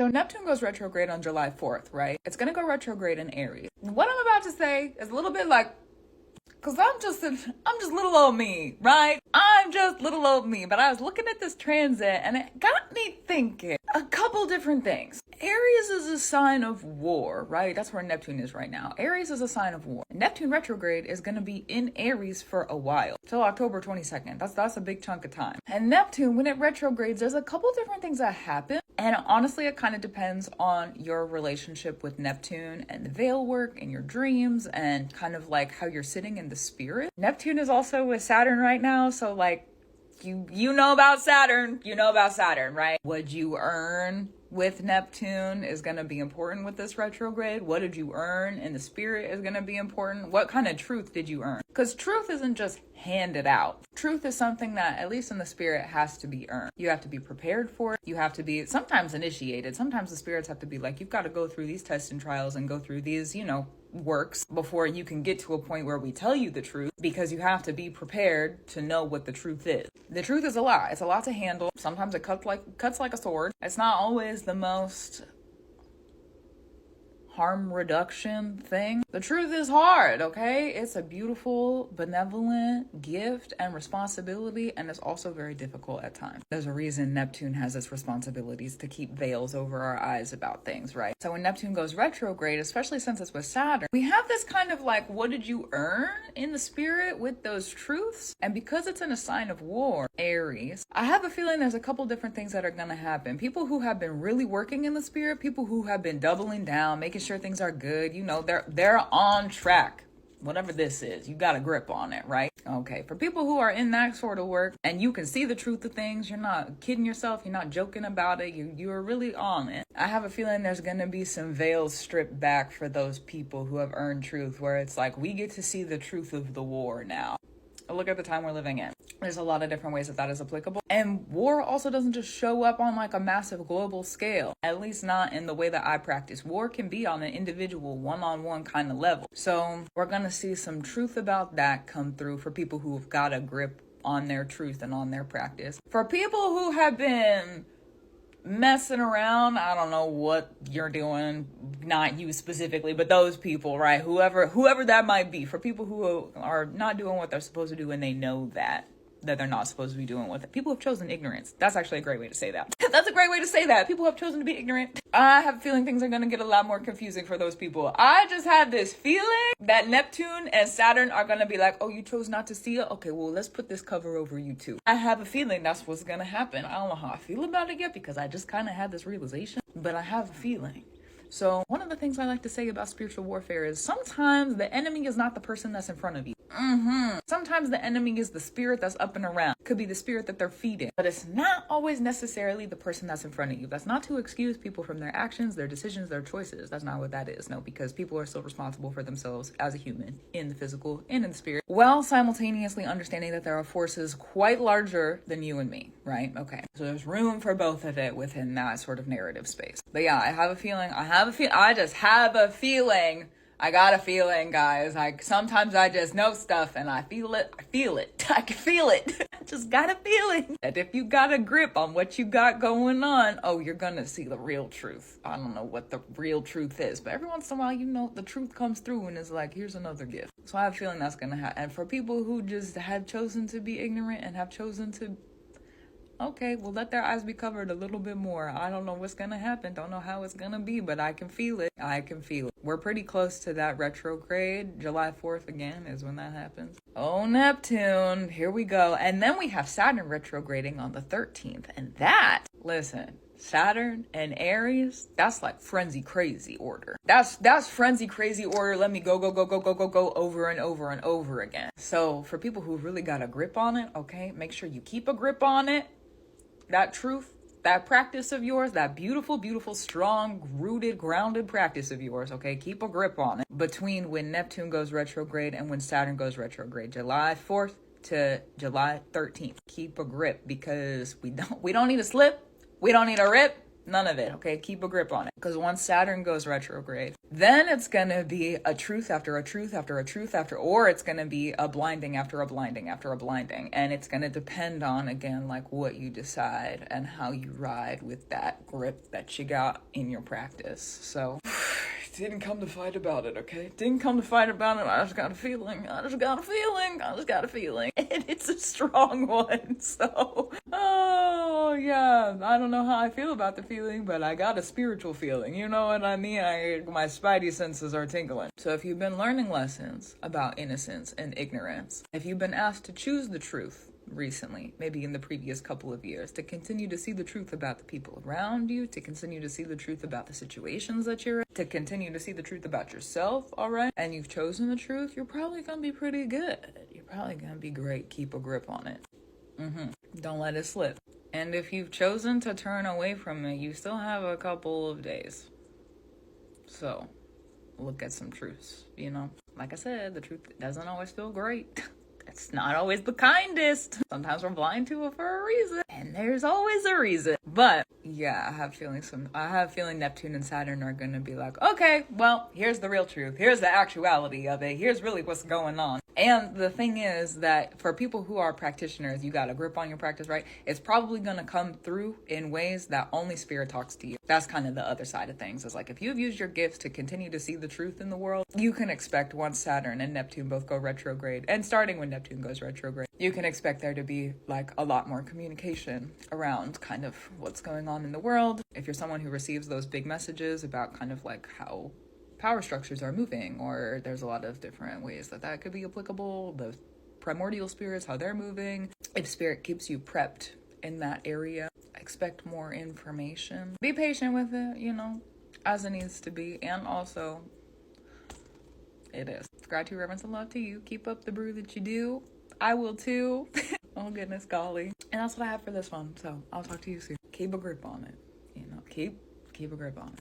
So Neptune goes retrograde on July 4th, right? It's going to go retrograde in Aries. What I'm about to say is a little bit like, because I'm just little old me, right? I'm just little old me. But I was looking at this transit and it got me thinking a couple different things. Aries is a sign of war, right? That's where Neptune is right now. Aries is a sign of war. Neptune retrograde is going to be in Aries for a while, till October 22nd. That's a big chunk of time. And Neptune, when it retrogrades, there's a couple different things that happen. And honestly, it kind of depends on your relationship with Neptune and the veil work and your dreams and kind of like how you're sitting in the spirit. Neptune is also with Saturn right now. So like, you know about Saturn, right? What you earn with Neptune is going to be important with this retrograde. What did you earn in the spirit is going to be important. What kind of truth did you earn? Because truth isn't just handed out. Truth is something that, at least in the spirit, has to be earned. You have to be prepared for it. You have to be sometimes initiated. Sometimes the spirits have to be like, you've got to go through these tests and trials and go through these, works before you can get to a point where we tell you the truth, because you have to be prepared to know what the truth is. The truth is a lot. It's a lot to handle. Sometimes it cuts like a sword. It's not always the most harm reduction thing. The truth is hard, okay? It's a beautiful, benevolent gift and responsibility, and it's also very difficult at times. There's a reason Neptune has its responsibilities to keep veils over our eyes about things, right? So when Neptune goes retrograde, especially since it's with Saturn, we have this kind of like, what did you earn in the spirit with those truths? And because it's in a sign of war, Aries, I have a feeling there's a couple different things that are going to happen. People who have been really working in the spirit, people who have been doubling down, making sure things are good, they're on track. Whatever this is, you got a grip on it, right? Okay, for people who are in that sort of work and you can see the truth of things, you're not kidding yourself, you're not joking about it, you're really on it. I have a feeling there's gonna be some veils stripped back for those people who have earned truth, where it's like, we get to see the truth of the war now. Look at the time we're living in. There's a lot of different ways that is applicable. And war also doesn't just show up on like a massive global scale, at least not in the way that I practice. War can be on an individual, one-on-one kind of level. So we're going to see some truth about that come through for people who've got a grip on their truth and on their practice. For people who have been messing around, I don't know what you're doing, not you specifically, but those people, right? Whoever that might be. For people who are not doing what they're supposed to do and they know that they're not supposed to be doing with it. People have chosen ignorance. That's actually a great way to say that. That's a great way to say that. People have chosen to be ignorant. I have a feeling things are going to get a lot more confusing for those people. I just had this feeling that Neptune and Saturn are going to be like, oh, you chose not to see it? Okay, well, let's put this cover over you too. I have a feeling that's what's going to happen. I don't know how I feel about it yet, because I just kind of had this realization, but I have a feeling. So one of the things I like to say about spiritual warfare is sometimes the enemy is not the person that's in front of you. Sometimes the enemy is the spirit that's up and around. Could be the spirit that they're feeding, but it's not always necessarily the person that's in front of you. That's not to excuse people from their actions, their decisions, their choices. That's not what that is. No, because people are still responsible for themselves as a human in the physical and in the spirit, while simultaneously understanding that there are forces quite larger than you and me, right? Okay. So there's room for both of it within that sort of narrative space. But yeah, I just have a feeling. I got a feeling, guys. Sometimes I just know stuff and I feel it. I can feel it. I just got a feeling that if you got a grip on what you got going on, oh, you're gonna see the real truth. I don't know what the real truth is, but every once in a while, the truth comes through and it's like, here's another gift. So I have a feeling that's gonna happen. And for people who just have chosen to be ignorant and have chosen to, okay, well, let their eyes be covered a little bit more. I don't know what's going to happen. Don't know how it's going to be, but I can feel it. We're pretty close to that retrograde. July 4th again is when that happens. Oh, Neptune. Here we go. And then we have Saturn retrograding on the 13th. And that, listen, Saturn and Aries, that's like frenzy crazy order. That's frenzy crazy order. Let me go over and over and over again. So for people who really got a grip on it, okay, make sure you keep a grip on it. That truth, that practice of yours, that beautiful, beautiful, strong, rooted, grounded practice of yours, okay? Keep a grip on it between when Neptune goes retrograde and when Saturn goes retrograde, July 4th to July 13th. Keep a grip, because we don't need to slip. We don't need a rip. None of it, okay? Keep a grip on it. Because once Saturn goes retrograde, then it's gonna be a truth after a truth after a truth after, or it's gonna be a blinding after a blinding after a blinding. And it's gonna depend on, again, like what you decide and how you ride with that grip that you got in your practice. So, didn't come to fight about it, okay? Didn't come to fight about it. I just got a feeling. I just got a feeling. And it's a strong one. So, oh, yeah. I don't know how I feel about the feeling, but I got a spiritual feeling. You know what I mean? My spidey senses are tingling. So if you've been learning lessons about innocence and ignorance, if you've been asked to choose the truth recently, maybe in the previous couple of years, to continue to see the truth about the people around you, to continue to see the truth about the situations that you're in, to continue to see the truth about yourself, all right? And you've chosen the truth, you're probably gonna be pretty good. You're probably gonna be great. Keep a grip on it. Don't let it slip. And if you've chosen to turn away from it, you still have a couple of days. So, look at some truths, you know? Like I said, the truth doesn't always feel great. It's not always the kindest. Sometimes we're blind to it for a reason. And there's always a reason. But yeah, I have a feeling Neptune and Saturn are gonna be like, okay, well, here's the real truth. Here's the actuality of it. Here's really what's going on. And the thing is that for people who are practitioners, you got a grip on your practice, right? It's probably gonna come through in ways that only spirit talks to you. That's kind of the other side of things. It's like, if you've used your gifts to continue to see the truth in the world, you can expect once Saturn and Neptune both go retrograde, and starting when Neptune goes retrograde, you can expect there to be like a lot more communication around kind of what's going on in the world. If you're someone who receives those big messages about kind of like how power structures are moving, or there's a lot of different ways that could be applicable, the primordial spirits, how they're moving. If spirit keeps you prepped in that area, expect more information. Be patient with it, you know, as it needs to be. And also, it is. Gratitude, reverence, and love to you. Keep up the brew that you do. I will too. Oh goodness golly. And that's what I have for this one. So I'll talk to you soon. Keep a grip on it. You know, keep a grip on it.